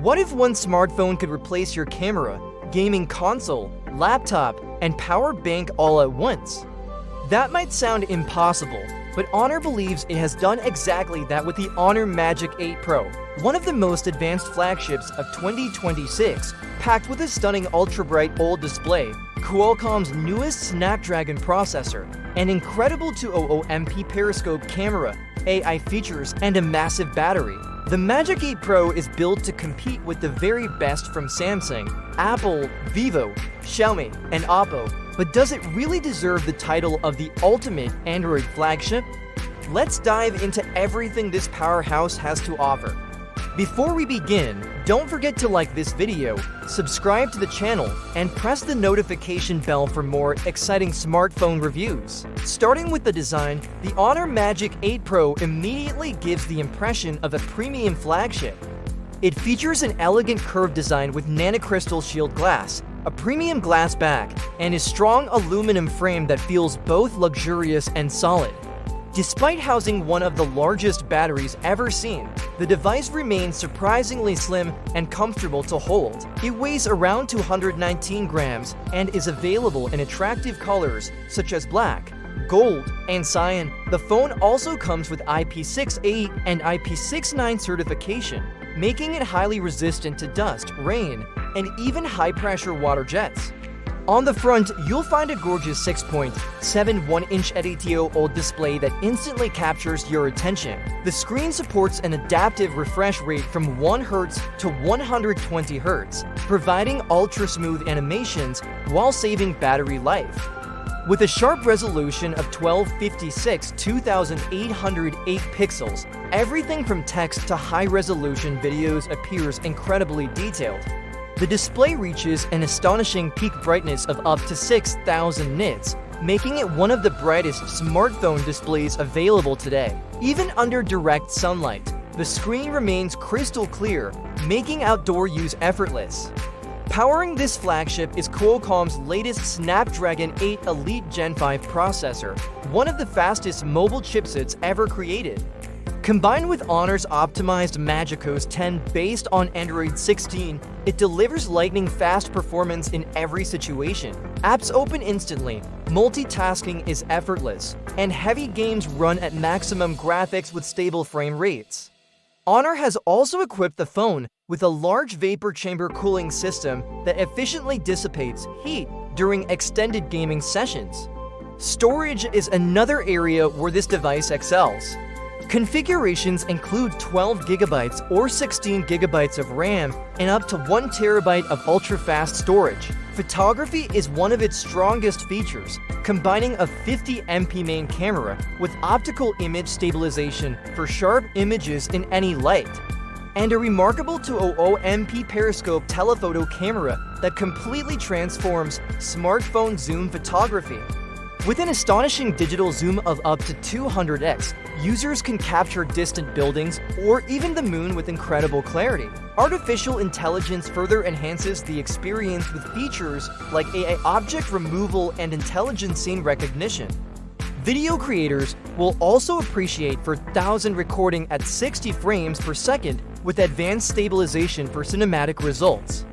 What if one smartphone could replace your camera, gaming console, laptop, and power bank all at once? That might sound impossible, but Honor believes it has done exactly that with the Honor Magic 8 Pro, one of the most advanced flagships of 2026, packed with a stunning ultra-bright OLED display, Qualcomm's newest Snapdragon processor, an incredible 200MP periscope camera, AI features, and a massive battery. The Magic 8 Pro is built to compete with the very best from Samsung, Apple, Vivo, Xiaomi, and OPPO, but does it really deserve the title of the ultimate Android flagship? Let's dive into everything this powerhouse has to offer. Before we begin, don't forget to like this video, subscribe to the channel, and press the notification bell for more exciting smartphone reviews. Starting with the design, the Honor Magic 8 Pro immediately gives the impression of a premium flagship. It features an elegant curved design with nanocrystal shield glass, a premium glass back, and a strong aluminum frame that feels both luxurious and solid. Despite housing one of the largest batteries ever seen, the device remains surprisingly slim and comfortable to hold. It weighs around 219 grams and is available in attractive colors such as black, gold, and cyan. The phone also comes with IP68 and IP69 certification, making it highly resistant to dust, rain, and even high-pressure water jets. On the front, you'll find a gorgeous 6.71-inch LTPO OLED display that instantly captures your attention. The screen supports an adaptive refresh rate from 1 Hz to 120 Hz, providing ultra-smooth animations while saving battery life. With a sharp resolution of 1256 2808 pixels, everything from text to high-resolution videos appears incredibly detailed. The display reaches an astonishing peak brightness of up to 6,000 nits, making it one of the brightest smartphone displays available today. Even under direct sunlight, the screen remains crystal clear, making outdoor use effortless. Powering this flagship is Qualcomm's latest Snapdragon 8 Elite Gen 5 processor, one of the fastest mobile chipsets ever created. Combined with Honor's optimized MagicOS 10 based on Android 16, it delivers lightning-fast performance in every situation. Apps open instantly, multitasking is effortless, and heavy games run at maximum graphics with stable frame rates. Honor has also equipped the phone with a large vapor chamber cooling system that efficiently dissipates heat during extended gaming sessions. Storage is another area where this device excels. Configurations include 12GB or 16GB of RAM and up to 1TB of ultra-fast storage. Photography is one of its strongest features, combining a 50MP main camera with optical image stabilization for sharp images in any light, and a remarkable 200MP periscope telephoto camera that completely transforms smartphone zoom photography. With an astonishing digital zoom of up to 200x, users can capture distant buildings or even the moon with incredible clarity. Artificial intelligence further enhances the experience with features like AI object removal and intelligent scene recognition. Video creators will also appreciate 4,000 recording at 60 frames per second with advanced stabilization for cinematic results.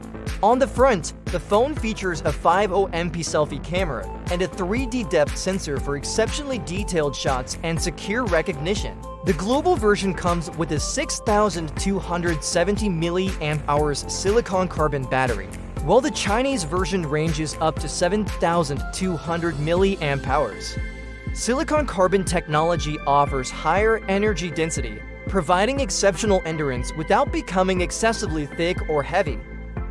On the front, the phone features a 50MP selfie camera and a 3D depth sensor for exceptionally detailed shots and secure recognition. The global version comes with a 6,270 mAh silicon carbon battery, while the Chinese version ranges up to 7,200 mAh. Silicon carbon technology offers higher energy density, providing exceptional endurance without becoming excessively thick or heavy.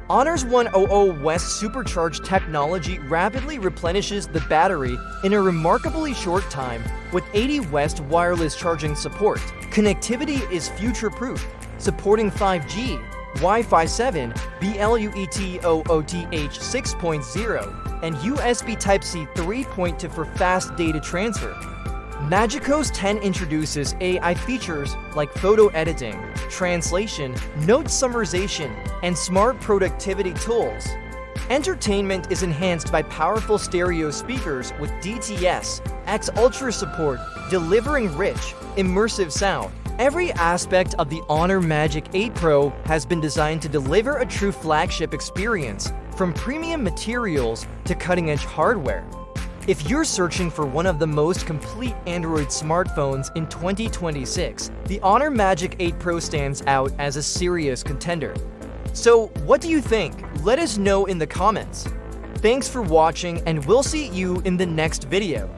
Honor's 100 West supercharged technology rapidly replenishes the battery in a remarkably short time with 80 West wireless charging support. Connectivity is future-proof, supporting 5G, Wi-Fi 7, BLUETTH 6.0, and USB Type-C 3.2 for fast data transfer. MagicOS 10 introduces AI features like photo editing, translation, note summarization, and smart productivity tools. Entertainment is enhanced by powerful stereo speakers with DTS X Ultra support, delivering rich, immersive sound. Every aspect of the Honor Magic 8 Pro has been designed to deliver a true flagship experience, from premium materials to cutting-edge hardware. If you're searching for one of the most complete Android smartphones in 2026, the Honor Magic 8 Pro stands out as a serious contender. So, what do you think? Let us know in the comments. Thanks for watching, and we'll see you in the next video.